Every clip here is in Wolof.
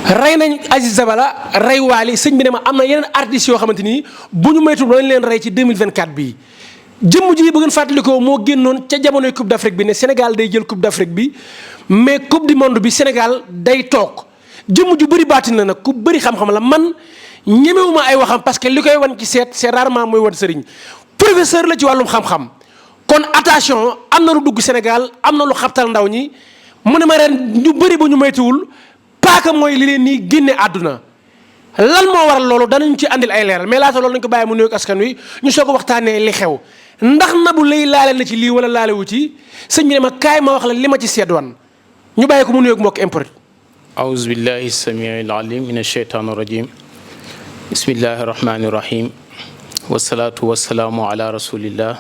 rey nañ Aziz Dabala rey Waly sëñ bi ne ma am na yeneen artistes yoo xamante ni bu ñu moytuwul dañ leen rey ci 2024 bii. jëmm ji bu ngeen fàttalikoo moo génnoon ca jamonoy Coupe d'Afrique bi ne Sénégal day jël Coupe d'Afrique bi mais Coupe du monde bi Sénégal day toog jëmm ju bëri baatin la nag ku bëri xam-xam la man ñemewuma ay waxam parce que li koy wan ci seet c'est rarement mooy wan sëriñ professeur la ci wàllum xam-xam kon attention am na lu dugg Sénégal am na lu xabtal ndaw ñi mu ne ma ren ñu bëri bu ñu moytuwul paaka mooy li leen nii génne àdduna lan moo waral loolu danañ ci andil ay leeral mais laata loolu nañ ko bàyyi mu nuyoog askan wi ñu soog a waxtaanee li xew ndax Nabou Leye laale na ci lii wala laalewu ci sëñ bi ne ma kaay ma wax la li ma ci seet wan ñu bàyyi ko mu nuyoog mbokk import. أعوذ بالله السميع العليم من الشيطان الرجيم بسم الله الرحمن الرحيم والصلاة والسلام على رسول الله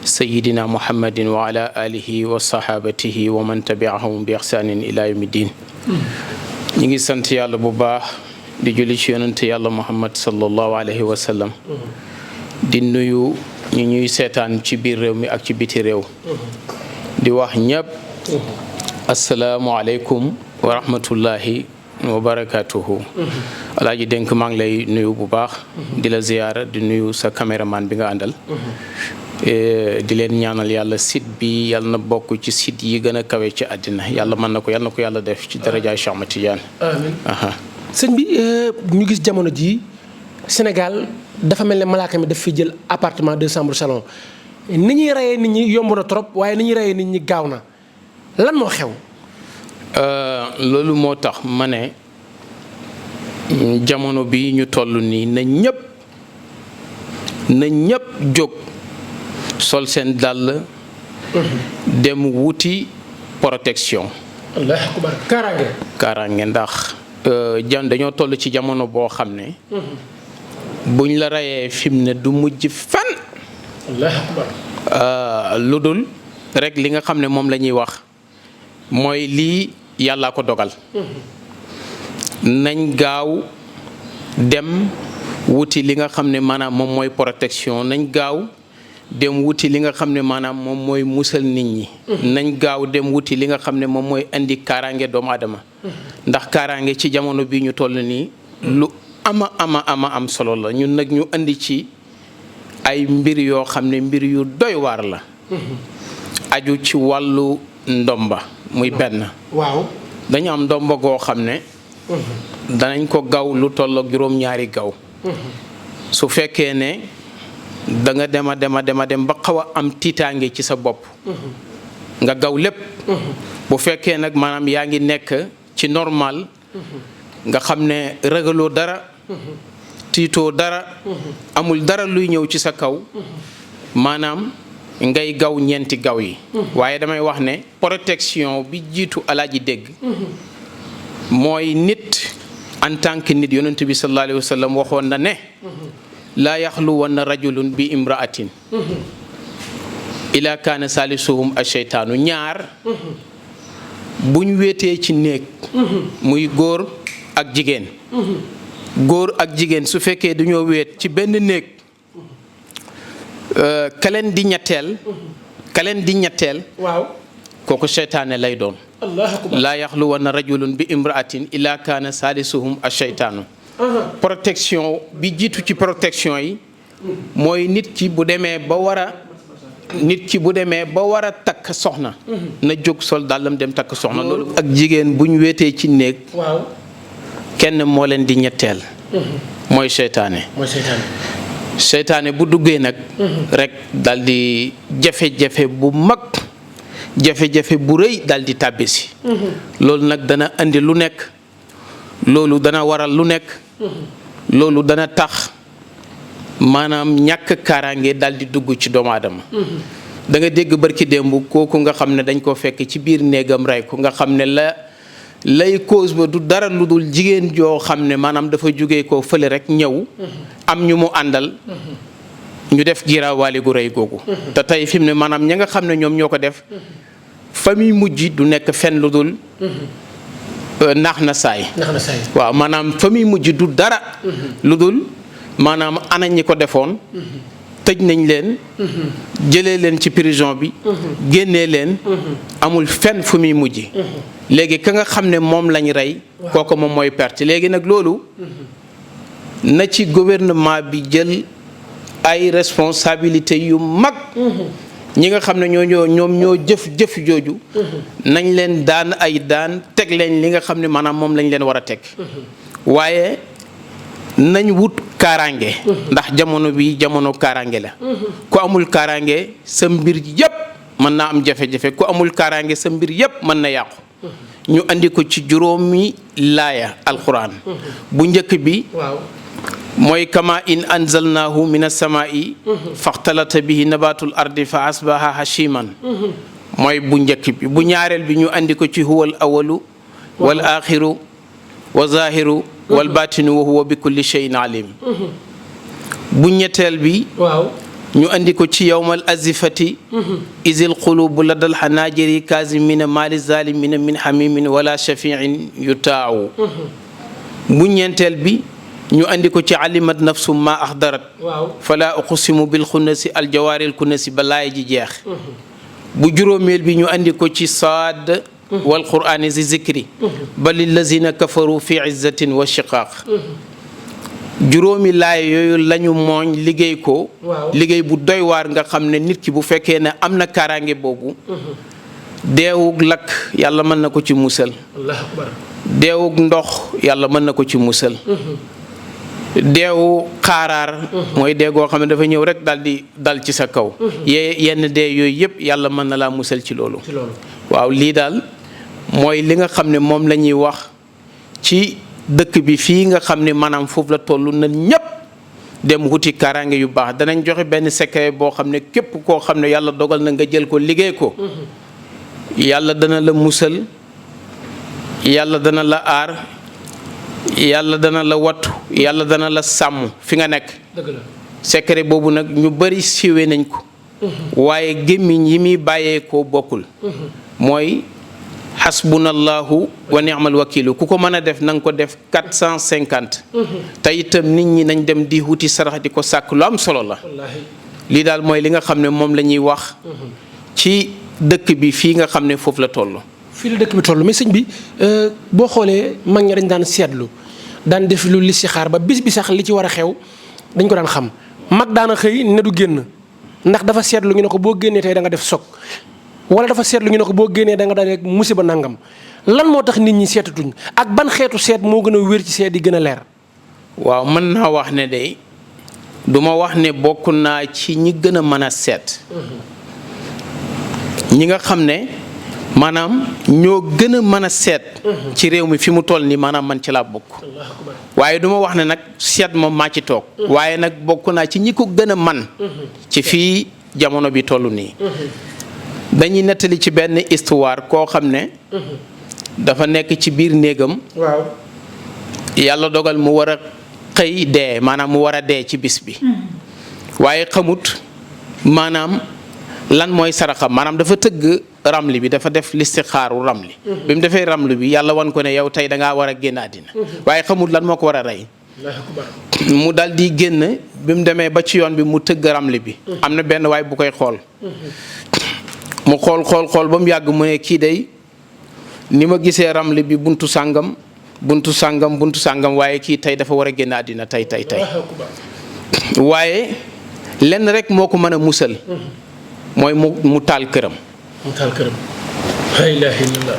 سيدنا محمد وعلى آله وصحابته ومن تبعهم بإحسان إلى يوم الدين نيجي سنت يالله bu baax di julli ci yonent yàlla Muhammad sallallahu alayhi wa sallam di nuyu ñi ñuy seetaan ci biir réew mi ak ci biti réew di wax ñëpp asalaamualeykum wa rahmatullahi wa barakatuhu alaaji dénk maa ngi lay nuyu bu baax di la ziyaara di nuyu sa caméraman bi nga àndal di leen ñaanal yàlla site bi yàlla na bokk ci site yi gën a kawe ci àddina yàlla mën na ko yàlla def ci darajaay Cheikh Ahmad Tidiane amiin sëñ bi ñu gis jamono ji Sénégal dafa mel ne malaaka mi daf fi jël appartement 2 chambres salon ni ñuy reyee nit ñi yomb na trop waaye ni ñuy reyee nit ñi gaaw na lan moo xew. loolu moo tax ma ne jamono bi ñu toll nii na ñëpp jóg sol seen dàll dem wuti protection. Allahu akbar kaaraange ndax dañoo toll ci jamono boo xam ne buñ la reyee fi mu ne du mujj fan. Allahu akbar lu dul rek li nga xam ne moom la ñuy wax mooy lii yàllaa ko dogal nañ gaaw dem wuti li nga xam ne maanaam moom mooy protection nañ gaaw dem wuti li nga xam ne maanaam moom mooy musal nit ñi nañ gaaw dem wuti li nga xam ne moom mooy indi kaaraange doomu aadama ndax kaaraange ci jamono bi ñu toll nii lu am solo la ñun nag ñu indi ci ay mbir yoo xam ne mbir yu doy waar la aju ci wàllu ndomba muy benn waaw dañu am ndomba goo xam ne danañ ko gaw lu tollook juróom-ñaari gaw su fekkee ne da nga dem ba xaw a am tiitaange ci sa bopp nga gaw lépp bu fekkee nag maanaam yaa ngi nekk ci normal nga xam ne ragaloo dara tiitoo dara amul dara luy ñëw ci sa kaw maanaam ngay gaw ñeenti gaw yi waaye damay wax ne protection bi jiitu alaaji dégg mooy nit en tant que nit yonent bi sallallahu alayhi wa sallam waxoon na ne laa yaxluwanna rajulun bi imraatin ila kaana salisuhum asheytaanu ñaar buñ wéetee ci néeg muy góor ak jigéen góor ak jigéen su fekkee dañoo wéet ci benn néeg kaleen di ñetteel waaw kooku seytaane lay doon laa yaxluwanna rajulun bi imraatin ila kaana salisuhum asheytaanu protection bi jiitu ci protection yi mooy nit ki bu demee ba war a takk soxna na jóg sol dàllam dem takk soxna loolu ak jigéen bu ñu wéetee ci néeg waaw kenn moo leen di ñetteel mooy seytaane seytaane bu duggee nag rek dal di jafe-jafe bu mag jafe-jafe bu rëy dal di tàbbisi loolu nag dana andi lu nekk loolu dana waral lu nekk loolu dana tax maanaam ñàkk kaaraange dal di dugg ci doomu aadama da nga dégg barki démb kooku nga xam ne dañ ko fekk ci biir néegam rey ko nga xam ne lay cause ba du dara lu dul jigéen joo xam ne maanaam dafa jóge ko fële rek ñëw am ñu mu àndal ñu def giraawaali gu rëy googu te tey fi mu ne maanaam ña nga xam ne ñoom ñoo ko def famille mujj du nekk fenn lu dul naax na saay waaw maanaam famille mujj du dara lu dul maanaam ana ñi ko defoon tëj nañ leen jëlee leen ci prison bi génnee leen amul fenn fu muy mujj léegi ka nga xam ne moom lañ rey kooku moom mooy perte léegi nag loolu na ci gouvernement bi jël ay responsabilités yu mag ñi nga xam ne ñoom ñoo jëf jooju nañ leen daan ay daan teg leen li nga xam ne maanaam moom lañ leen war a teg waaye nañ wut kaaraange ndax jamono bi jamono kaaraange la ku amul kaaraange sa mbir yépp mën naa am jafe-jafe ku amul kaaraange sa mbir yépp mën na yàqu ñu andi ko ci juróomi laaya alquran bu njëkk bi mooy kama in anzalnahu min as-samaa'i faxtalata bihi nabatul ardi fa asbaha hashiman mooy bu njëkk bi bu ñaareel bi ñu andi ko ci huwal awalu wal axiru wa zahiru wal batinu wa huwa bi kulli shay'in alim bu ñetteel bi ñu andi ko ci yawmal azifati izil qulubu ladal hanajiri kazimina mali zalimina min hamimin wala shafi'in yutaawu bu ñeenteel bi ñu andi ko ci alimat nafsum ma axdarat fala uqsimu bil xunnasi aljawaaril kunnasi ba laay ji jeex bu juróomeel bi ñu andi ko ci saad wal qur'ani zi zikri bal lillazina kafaru fi izzatin wa shiqaq juróomi laay yooyu lañu mooñ liggéey ko liggéey bu doy waar nga xam ne nit ki bu fekkee ne am na kaaraange boobu deewug lakk yàlla mën na ko ci musal deewug ndox yàlla mën na ko ci musal deewu xaaraar mooy dee goo xam ne dafa ñëw rek dal ci sa kaw yenn dee yooyu yëpp yàlla mën na laa musal ci loolu waaw lii daal mooy li nga xam ne moom la ñuy wax ci dëkk bi fii nga xam ne maanaam foofu la toll na ñépp dem wuti kaaraange yu baax danañ joxe benn secret boo xam ne képp koo xam ne yàlla dogal na nga jël ko liggéey ko yàlla dana la musal yàlla dana la aar yàlla dana la wattu yàlla dana la sàmm fi nga nekk secret boobu nag ñu bari siiwee nañ ko waaye gémmiñ yi muy bàyyeekoo bokkul mooy xasbunallahu wa ni'mal wakilu ku ko mën a def na nga ko def 450 te itam nit ñi nañ dem di wuti sarax di ko sàkk lu am solo la lii daal mooy li nga xam ne moom la ñuy wax ci dëkk bi fii nga xam ne foofu la toll fii la dëkk bi toll mais sëñ bi boo xoolee mag ñi dañ daan seetlu daan def lu listixaar ba bis bi sax li ci war a xew dañ ko daan xam mag daana xëy ne du génn ndax dafa seetlu ñu ne ko boo génnee tey da nga def soog wala dafa seetlu ñu ne ko boo génnee da nga daal rek musiba nangam lan moo tax nit ñi seetatuñ ak ban xeetu seet moo gën a wér ci seet yi gën a leer. waaw mën naa wax ne de du ma wax ne bokk naa ci ñi gën a mën a seet ñi nga xam ne maanaam ñoo gën a mën a seet ci réew mi fi mu toll nii maanaam man ci laa bokk waaye du ma wax ne nag seet moom maa ci toog waaye nag bokk naa ci ñi ko gën a man ci fii jamono bi toll nii dañuy nettali ci benn histoire koo xam ne dafa nekk ci biir néegam yàlla dogal mu war a xëy dee maanaam mu war a dee ci bis bi waaye xamut maanaam lan mooy saraxam maanaam dafa tëgg ramli bi dafa def listixaaru ramli bi mu defee ramli bi yàlla wan ko ne yow tey da ngaa war a génn àddina waaye xamut lan moo ko war a rey mu dal di génn bi mu demee ba ci yoon bi mu tëgg ramli bi am na benn waay bu koy xool mu xool ba mu yàgg mu ne kii day ni ma gisee ramli bi buntu sàngam waaye kii tey dafa war a génn àddina tey waaye lenn rek moo ko mën a musal mooy mu taal këram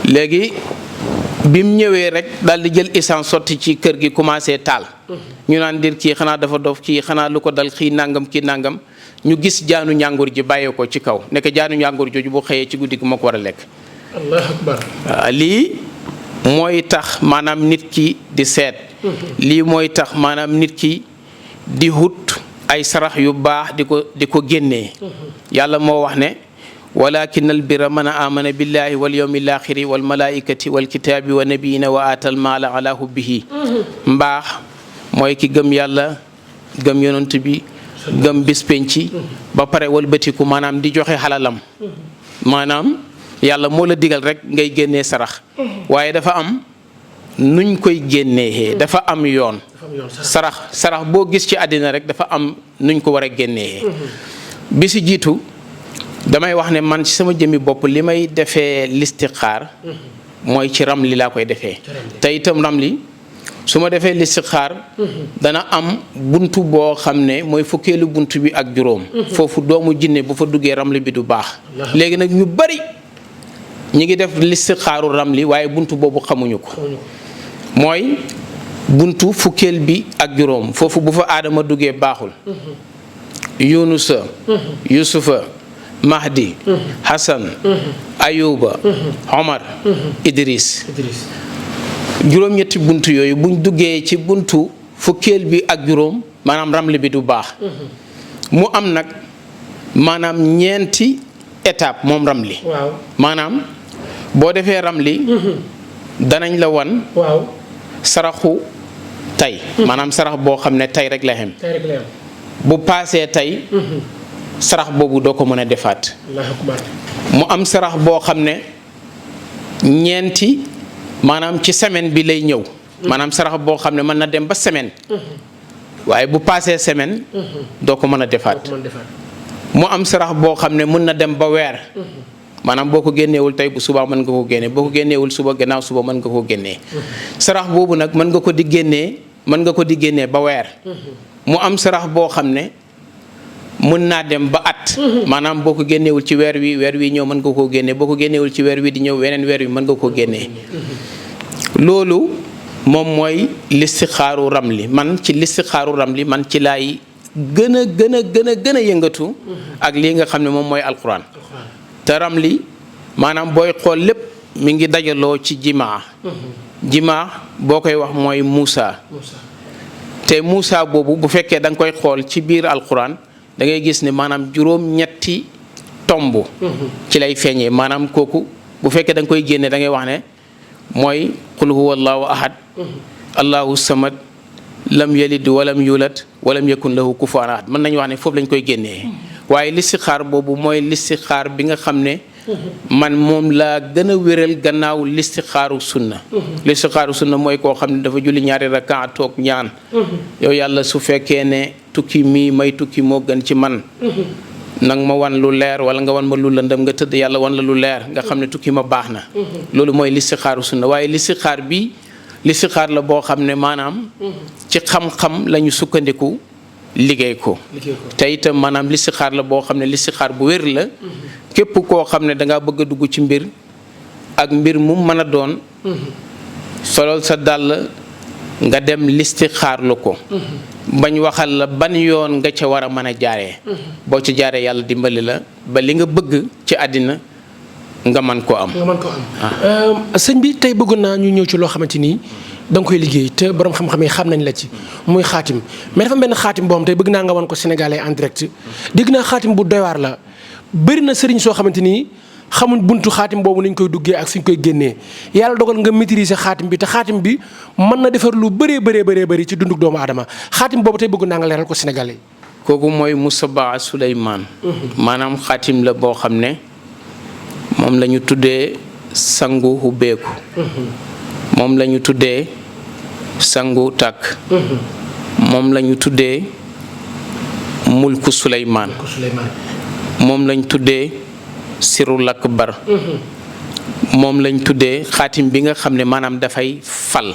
léegi bi mu ñëwee rek daal di jël essence sotti ci kër gi commencé taal ñu naan dir kii xanaa dafa dof kii xanaa lu ko dal kii nangam ñu gis jaanu ñàngur ji bàyyee ko ci kaw nekk jaanu ñàngur jooju bu xëyee ci guddi gi moo ko war a lekk. Allahu akbar. lii mooy tax maanaam nit ki di seet. lii mooy tax maanaam nit ki di wut ay sarax yu baax di ko génnee. yàlla moo wax ne walakin al birra man amana billahi wal yawmil axiri wal malaikati wal kitaabi wa nabiyina wa atal maala ala hubbihi mbaax mooy ki gëm yàlla gëm yonent bi gëm bis penci ba pare walbatiku maanaam di joxe xalalam maanaam yàlla moo la digal rek ngay génnee sarax waaye dafa am nuñ koy génnee dafa am yoon sarax boo gis ci àddina rek dafa am nuñ ko war a génnee bi si jiitu damay wax ne man ci sama jëmmi bopp li may defee listixaar mooy ci ramli laa koy defee te itam ramli su ma defee listixaar dana am buntu boo xam ne mooy fukkeelu buntu bi ak juróom foofu doomu jinne bu fa duggee ramli bi du baax léegi nag ñu bari ñi ngi def listixaaru ramli waaye buntu boobu xamuñu ko mooy buntu fukkeel bi ak juróom foofu bu fa aadama duggee baaxul yunusa yusufa mahdi hasan ayuba omar idris juróom-ñetti buntu yooyu buñ duggee ci buntu fukkeel bi ak juróom maanaam ramli bi du baax mu am nag maanaam ñeenti étape moom ramli maanaam boo defee ramli danañ la wan saraxu tay maanaam sarax boo xam ne tay rek la xem bu paasee tay sarax boobu doo ko mën a defaat mu am sarax boo xam ne ñeenti maanaam ci semaine bi lay ñëw maanaam sarax boo xam ne mën na dem ba semaine waaye bu paasee semaine doo ko mën a defaat mu am sarax boo xam ne mën na dem ba weer maanaam boo ko génneewul tey bu subaa mën nga ko génne boo ko génneewul suba gannaaw suba mën nga ko génnee sarax boobu nag mën nga ko di génnee ba weer mu am sarax boo xam ne mën naa dem ba at maanaam boo ko génneewul ci weer wi ñëw mën nga koo génnee boo ko génneewul ci weer wi di ñëw weneen weer wi mën nga koo génnee loolu moom mooy listixaaru ramli man ci listixaaru ramli man ci laay gën a yëngatu ak lii nga xam ne moom mooy alquran te ramli maanaam booy xool lépp mi ngi dajaloo ci jimaa boo koy wax mooy Muusa te Muusa boobu bu fekkee da nga koy xool ci biir alquran da ngay gis ne maanaam juróom-ñetti tomb ci lay feeñee maanaam kooku bu fekkee da nga koy génne da ngay wax ne mooy qul huwa allahu ahad allahu samad lam yalid walam yulad walam yakun lahu kufuwan ahad mën nañu wax ne foofu lañ koy génnee waaye listixaar boobu mooy listixaar bi nga xam ne man moom laa gën a wéral gannaaw listixaaru sunna listixaaru sunna mooy koo xam ne dafa julli ñaari rakaa toog ñaan yow yàlla su fekkee ne tukki mii may tukki moo gën ci man nag ma wan lu leer wala nga wan ma lu lëndëm nga tëdd yàlla wan la lu leer nga xam ne tukki ma baax na loolu mooy listixaaru sunna waaye listixaar bi listixaar la boo xam ne maanaam ci xam-xam la ñu sukkandiku liggéey ko te itam maanaam listixaar la boo xam ne listixaar bu wér la képp koo xam ne dangaa bëgg a dugg ci mbir ak mbir mu mën a doon solol sa dàll nga dem listixaar lu ko bañ waxal la ban yoon nga ca war a mën a jaaree boo ci jaaree yàlla dimbali la ba li nga bëgg ci àddina nga mën koo am sëñ bi tey bëggoon naa ñu ñëw ci loo xamante nii da nga koy liggéey te borom xam-xam yi xam nañ la ci muy xaatim mais dafa benn xaatim boo xam tey bëgg naa nga wan ko Sénégalais en direct dégg naa xaatim bu doy waar la bëri na sëriñ soo xamante ni xamuñ buntu xaatim boobu nañ koy duggee ak suñ koy génnee yàlla dogal nga maîtriser xaatim bi te xaatim bi mën na defar lu bëree ci dunduk doomu aadama xaatim boobu tey bëgg naa nga leeral ko Sénégalais. kooku mooy Musabaa Suleymaan maanaam xaatim la boo xam ne moom la ñu tuddee sangu hubbeeku moom la ñu tuddee sangu tàkk moom la ñu tuddee mulku Suleymaan moom lañ tuddee sirul akbar moom lañ tuddee xaatim bi nga xam ne maanaam dafay fal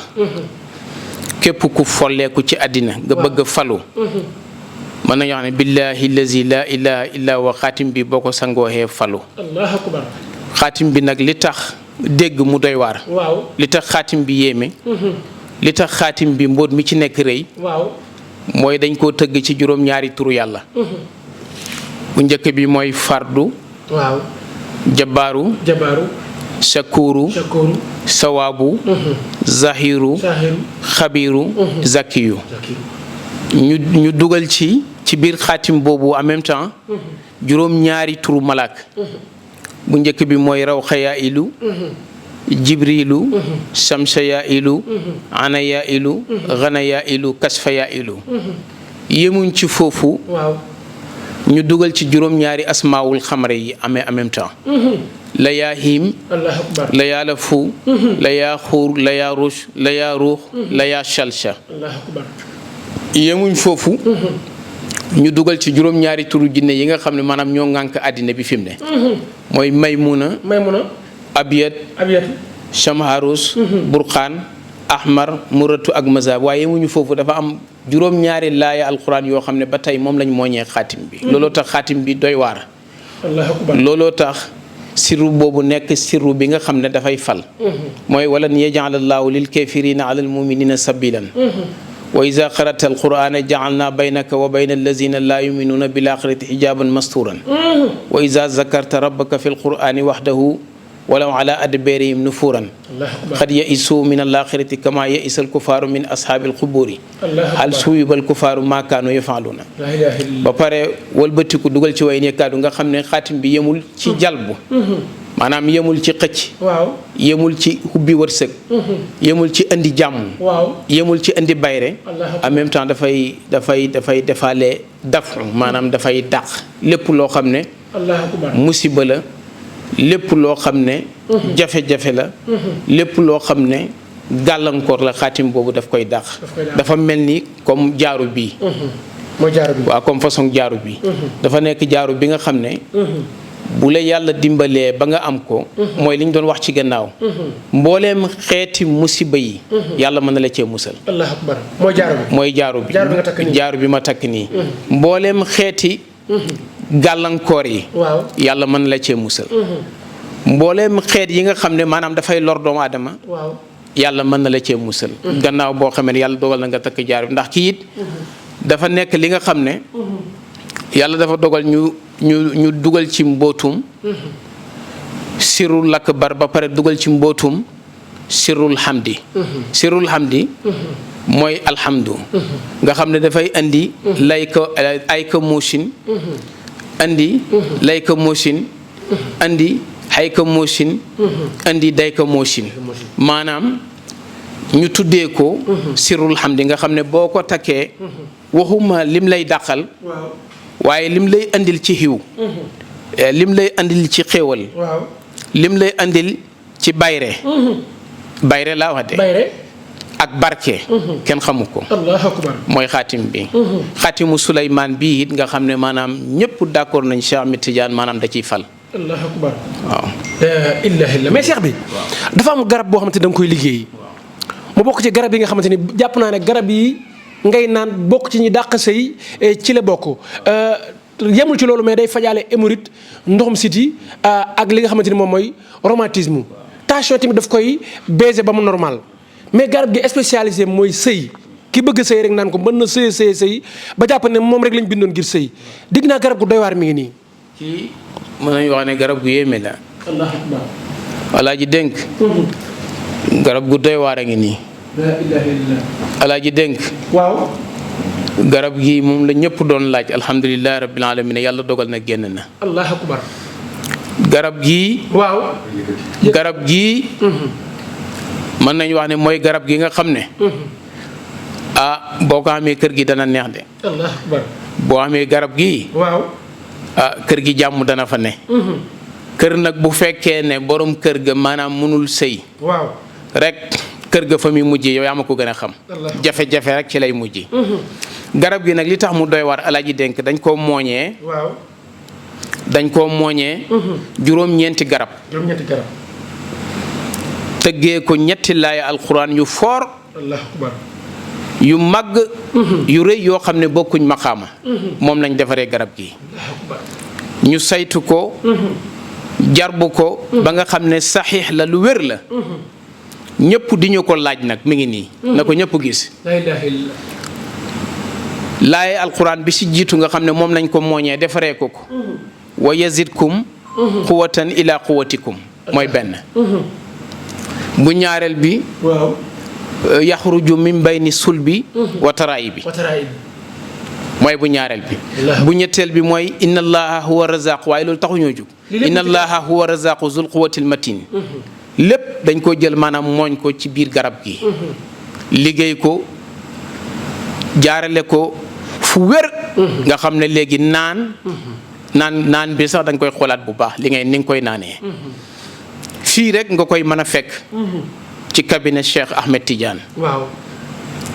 képp ku folleeku ci àddina nga bëgg a falu mën nañu wax ne billahi lazi la ilaha illa wa xaatim bi boo ko sangooxee falu Allahu akbar xaatim bi nag li tax dégg mu doy waar li tax xaatim bi yéeme li tax xaatim bi mbóot mi ci nekk rëy mooy dañ koo tëgg ci juróom-ñaari turu yàlla bu njëkk bi mooy fardu jabaaru shakuru sawaabu zahiru xabiru zakiyu ñu dugal ci biir xaatim boobu en même temps juróom-ñaari turu malaak bu njëkk bi mooy rawxa yaa ilu jibrilu samsa yaa ilu ana yaa ilu xana yaa ilu kasfa yaa ilu yemuñ ci foofu ñu dugal ci juróom-ñaari asmaawul xamre yi amee en même temps la yaa hiim la yaa lafu la yaa xuur la yaa rush la yaa ruux la yaa shalsha yemuñ foofu ñu dugal ci juróom-ñaari turu jinne yi nga xam ne maanaam ñoo ŋànk àddina bi fi mu ne mooy maymuna abiyat Chamharus Burqaan Ahmar Muratu ak Mazab waaye yemuñu foofu dafa am juróom-ñaari laaya alquran yoo xam ne ba tey moom lañ mooñee xaatim bi looloo tax xaatim bi doy waar allahu akbar looloo tax sirru boobu nekk sirru bi nga xam ne dafay fal mooy walan yaj'alallaahu lil kaafiriina alal mu'miniina sabiilan wa iza qara'ta alqur'ana ja'alna baynaka wa bayna allazina la yu'minuna bil akhirati hijaban masturan wa iza zakarta rabbaka fil qur'ani wahdahu walaw ala adbarihim nufuran qad ya'isu min al akhirati kama ya'isa al kufaru min ashabil quburi hal suwiba al kufaru ma kanu yaf'aluna ba pare walbatiku dugal ci way ne kaddu nga xam ne xaatim bi yemul ci jalbu maanaam yemul ci xëcc yemul ci hubbi wërsëg yemul ci indi jàmm yemul ci indi bayre en même temps dafay defaale daf maanaam dafay dàq lépp loo xam ne musiba la lépp loo xam ne jafe-jafe la lépp loo xam ne gàllankoor la xaatim boobu daf koy dàq dafa mel ni comme jaaru bii mooy jaaru bi waaw comme façon jaaru bi dafa nekk jaaru bi nga xam ne bu la yàlla dimbalee ba nga am ko mooy li ñu doon wax ci gannaaw mbooleem xeeti musiba yi yàlla mën na la cee musal allahu akbar mooy jaaru bi mooy jaaru bi ma takk nii mbooleem xeeti gàllankoor yi yàlla mën na la cee musal mbooleem xeet yi nga xam ne maanaam dafay lor doomu aadama yàlla mën na la cee musal gannaaw boo xamee ne yàlla dogal na nga takk jaaru bi ndax kii it dafa nekk li nga xam ne yàlla dafa dogal ñu dugal ci mbootum sirrul akbar ba pare dugal ci mbootum sirrul hamdi sirrul hamdi mooy alhamdu nga xam ne dafay andi ayka motion andi layka motion andi hayka motion andi dayka motion maanaam ñu tuddee ko sirrul hamdi nga xam ne boo ko takkee waxuma lim lay dàqal waaye lim lay andil ci xiw lim lay andil ci xéewal lim lay andil ci bayre laa wax de ak barke kenn xamu ko allahu akbar mooy xaatim bi xaatimu Suleymaan bii it nga xam ne maanaam ñëpp d'accord nañ Cheikh Ahmed Tidiane maanaam da ciy fal allahu akbar waaw la ilaha illa mais Cheikh bi dafa am garab boo xamante ne da nga koy liggéey mu bokk ci garab yi nga xamante ni jàpp naa ne garab yi ngay naan bokk ci ñi dàq sëy ci la bokk yemul ci loolu mais day fajaale hémorroïde ndoxum siti ak li nga xamante ni moom mooy rhumatisme tension tamit daf koy baiser ba mu normal mais garab gi spécialisé mooy sëy ki bëgg sëy rek naan ko mën na sëy ba jàpp ne moom rek lañ bindoon ngir sëy digg naa garab gu doy waar mi ngi nii. kii mën nañu wax ne garab gu yéeme la. allahu akbar. Alaaji Dénk. garab gu doy waar a ngi nii. la ilaha illallah. Alaaji Dénk. waaw. garab gi moom la ñëpp doon laaj alhamdulilah rabbil alamin yàlla dogal na génn na. allahu akbar. garab gi. waaw. garab gi. mën nañu wax ne mooy garab gi nga xam ne. boo ko amee kër gi dana neex de. allahu akbar. boo amee garab gi. waaw. kër gi jàmm dana fa ne. kër nag bu fekkee ne borom kër ga maanaam mënul sëy. waaw. rek kër ga fa muy mujjee yow yaa ma ko gën a xam. jafe-jafe rek ci lay mujj. garab gi nag li tax mu doy war Alaaji Dénk dañ koo mooñee. waaw. dañ koo mooñee. juróom-ñeenti garab. juróom-ñeenti garab. tëggee ko ñetti laaya alxuraan yu foor. allahu akbar. yu màgg. yu rëy yoo xam ne bokkuñ maqaama. moom lañ defaree garab gi. allahu akbar. ñu saytu ko. jarbu ko. ba nga xam ne saxiix la lu wér la. ñëpp di ñu ko laaj nag mi ngi nii. na ko ñëpp gis. la ilaha illallah. laaya alxuraan bi si jiitu nga xam ne moom lañ ko mooñee defaree ko ko. wa yazidkum. quwatan ila quwatikum mooy benn. bu ñaareel bi. waaw. yaxruju min bayni sulbi wa taraayi bi mooy bu ñaareel bi. bu ñetteel bi mooy inna allaha huwa razaq waaye loolu taxuñoo jóg. inna allaha huwa razaqu zul quwatil matin. lépp dañ ko jël maanaam mooñ ko ci biir garab gi. liggéey ko jaarale ko fu wér. nga xam ne léegi naan bi sax dañ koy xoolaat bu baax ni nga koy naanee. fii rek nga koy mën a fekk. ci cabinet Cheikh Ahmed Tidiane. waaw.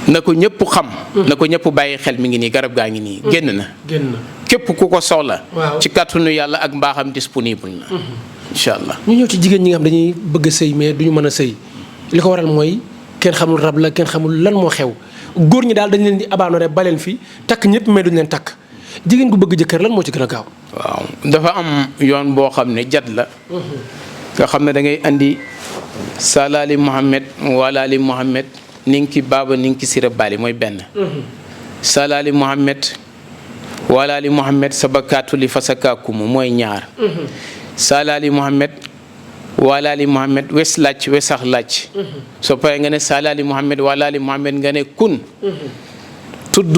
na ko ñëpp xam. na ko ñëpp bàyyi xel mi ngi nii garab gaa ngi nii génn na. génn na képp ku ko soxla. waaw. ci kàttanu yàlla ak mbaaxam disponible na. incha allah. ñu ñëw ci jigéen ñi nga xam dañuy bëgg a sëy mais duñu mën a sëy li ko waral mooy kenn xamul rab la kenn xamul lan moo xew góor ñi daal dañ leen di abandonné baleen fi takk ñëpp mais duñ leen takk jigéen gu bëgg jëkkër lan moo ci gën a gaaw. waaw dafa am yoon boo xam ne jat la. nga xam ne da ngay andi salaali Muhammad walaali Muhammad ninki baaba ninki sira baali mooy benn. salaali Muhammad walaali Muhammad sabakaatu li fasakaakumu mooy ñaar. salaali Muhammad walaali Muhammad wes laaj wesax laaj. soo paree nga ne salaali Muhammad walaali Muhammad nga ne kun. tudd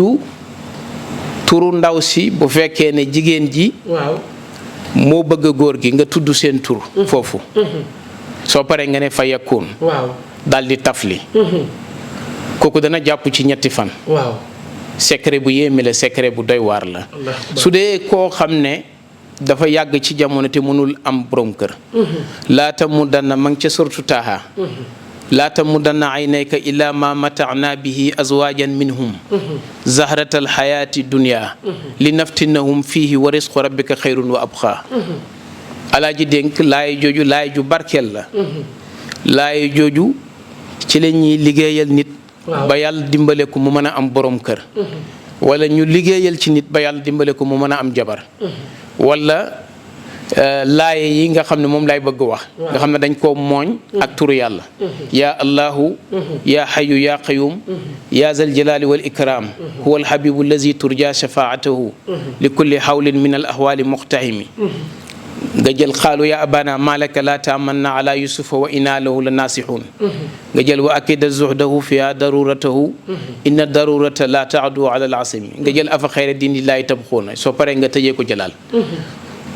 turu ndaw si bu fekkee ne jigéen ji. waaw moo bëgg góor gi nga tudd seen tur. foofu. soo paree nga ne fa yakun. waaw daal di tafli. kooku dana jàpp ci ñetti fan. waaw secret bu yéeme la secret bu doy waar la. su dee koo xam ne dafa yàgg ci jamono te mënul am borom kër. laata mu danna ma ngi ca surtu taaha. laata mu danna aynayka illa ma mata'na bihi azwajan minhum. zahratal hayati dunya. li naftinahum fihi wa risqu rabbika xayrun wa abqa. alaaji dénk laay jooju laay ju barkeel la. laay jooju ci la ñuy liggéeyal nit. ba yàlla dimbale ko mu mën a am borom kër. wala ñu liggéeyal ci nit ba yàlla dimbale ko mu mën a am jabar. wala laaye yi nga xam ne moom laay bëgg wax. nga xam ne dañ koo mooñ ak turu yàlla. yaa allahu yaa xayu yaa qayum yaa zal jalali wal ikram huwa alhabibu allazi turja shafaatahu li kulli hawlin min al ahwali muqtahimi nga jël xaalu ya abana malaka la taamanna ala yusufa wa inna lahu la nasihun nga jël wa akida zuhdahu fiha daruratahu inna darurata la taadu ala al asimi nga jël afa xayra dinillahi tabxuuna soo paree nga tëjee ko jëlaal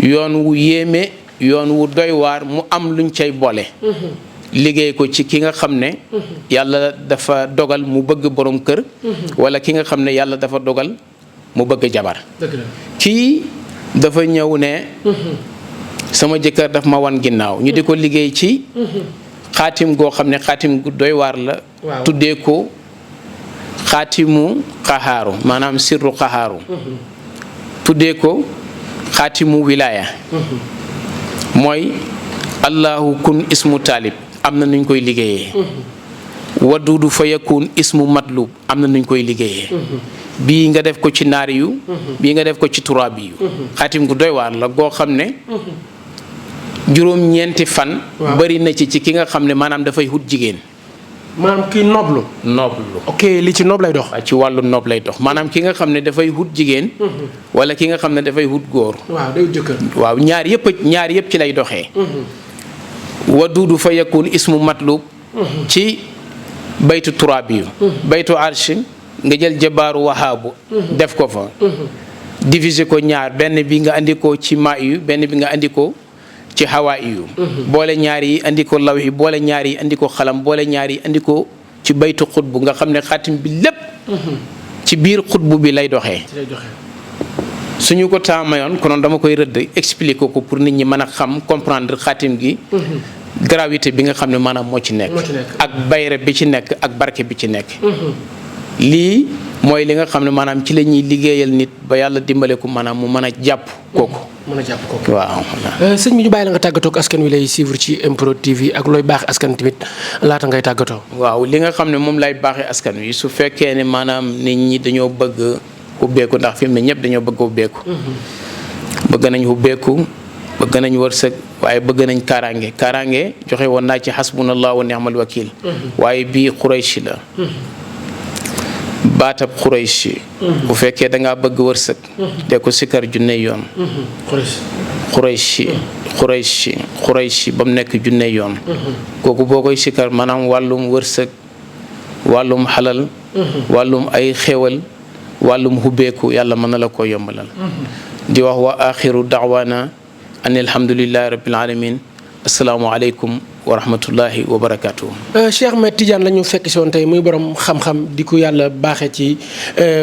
yoon wu yéeme yoon wu doy waar mu am luñ cay boole liggéey ko ci ki nga xam ne yàlla dafa dogal mu bëgg borom kër wala ki nga xam ne yàlla dafa dogal mu bëgg jabar kii dafa ñëw ne sama jëkkër daf ma wan ginnaaw ñu di ko liggéey ci xaatim goo xam ne xaatim gu doy waar la tuddee ko xaatimu xaxaaru maanaam sirru xaxaaru tuddee ko xaatimu wilaaya mooy allahu kun ismu taalib am na nuñ koy liggéeyee wadudu fa yakun ismu matlub am na nuñ koy liggéeyee bii nga def ko ci naari yu bii nga def ko ci turaabi yu xaatim gu doy waar la goo xam ne juróom-ñeenti fan bari na ci ki nga xam ne maanaam dafay hut jigéen maanaam kii noblu ok li ci noob lay dox ci wàllu noob lay dox maanaam ki nga xam ne dafay hut jigéen wala ki nga xam ne dafay hut góor waaw day jëkkër waaw ñaar yëpp ci lay doxee wadudu fa yakun ismu matlub ci baytu turaabi yu baytu arsh nga jël jabaaru wahaabu def ko fa diviser ko ñaar benn bi nga andi ko ci maa yu benn bi nga andi ko ci hawaa yu boole ñaar yi andi ko law yi boole ñaar yi andi ko xalam boole ñaar yi andi ko ci baytu xutbu nga xam ne xaatim bi lépp ci biir xutbu bi lay doxee suñu ko taamayoon konoon dama koy rëdd expliquer ko pour nit ñi mën a xam comprendre xaatim gi gravité bi nga xam ne maanaam moo ci nekk ak bayre bi ci nekk ak barke bi ci nekk lii mooy li nga xam ne maanaam ci la ñuy liggéeyal nit ba yàlla dimbale ko maanaam mu mën a jàpp kooku. waaw. sëñ bi ñu bàyyi la nga tàggatoo ak askan wi lay suivre ci MPROD TV ak looy baax askan tamit laata ngay tàggatoo. waaw li nga xam ne moom lay baaxee askan wi su fekkee ne maanaam nit ñi dañoo bëgg ubbeeku ndax fi mu ne ñëpp dañoo bëgg ubbeeku. bëgg nañ ubbeeku bëgg nañ wërsëg waaye bëgg nañ kaaraange joxe woon naa ci hasbunallahu wa ni'mal wakiil. waaye bii Quraysh la. baatab Quraysh bu fekkee da ngaa bëgg wërsëg de ko sikkar junne yoon Quraysh ba mu nekk junne yoon kooku boo koy sikkar maanaam wàllum wërsëg wàllum xalal wàllum ay xéwal wàllum hubbeeku yàlla mën na la ko yombalal di wax wa axiru da'wana an alhamdulillahi rabbil alamin assalaamu aleykum wa rahmatullahi wa barakatuh. Cheikh Ahmed Tidiane la ñu fekk si woon tey muy borom xam-xam di ko yàlla baaxee ci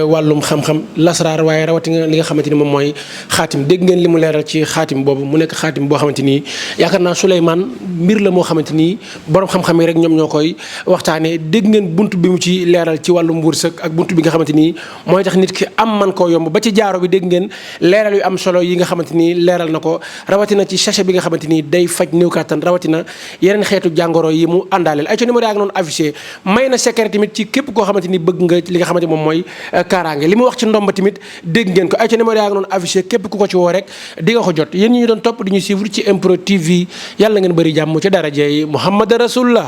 wàllum xam-xam lasraar waaye rawatina li nga xamante ni moom mooy xaatim dégg ngeen li mu leeral ci xaatim boobu mu nekk xaatim boo xamante ni yaakaar naa Souleymane mbir la moo xamante ni borom xam-xam yi rek ñoom ñoo koy waxtaanee dégg ngeen bunt bi mu ci leeral ci wàllum wërsëg ak bunt bi nga xamante ni mooy tax nit ki am man koo yomb ba ci jaaro bi dégg ngeen leeral yu am solo yi nga xamante ni leeral na ko rawatina ci sachet bi nga xamante ni day faj néew kàttan rawatina yeneen xeetu jàngoro yi mu àndaaleel ay co numéro yaag noonu affiché may na secret tamit ci képp koo xamante ni bëgg nga li nga xamante moom mooy kaaraange li mu wax ci ndomba tamit dégg ngeen ko ay co numéro yaag noonu affiché képp ku ko ci woo rek di nga ko jot yéen ñi ñu doon topp di ñu suivre ci MPROD TV yàlla ngeen bëri jàmm ci daraja yi Muhammad Rasulullah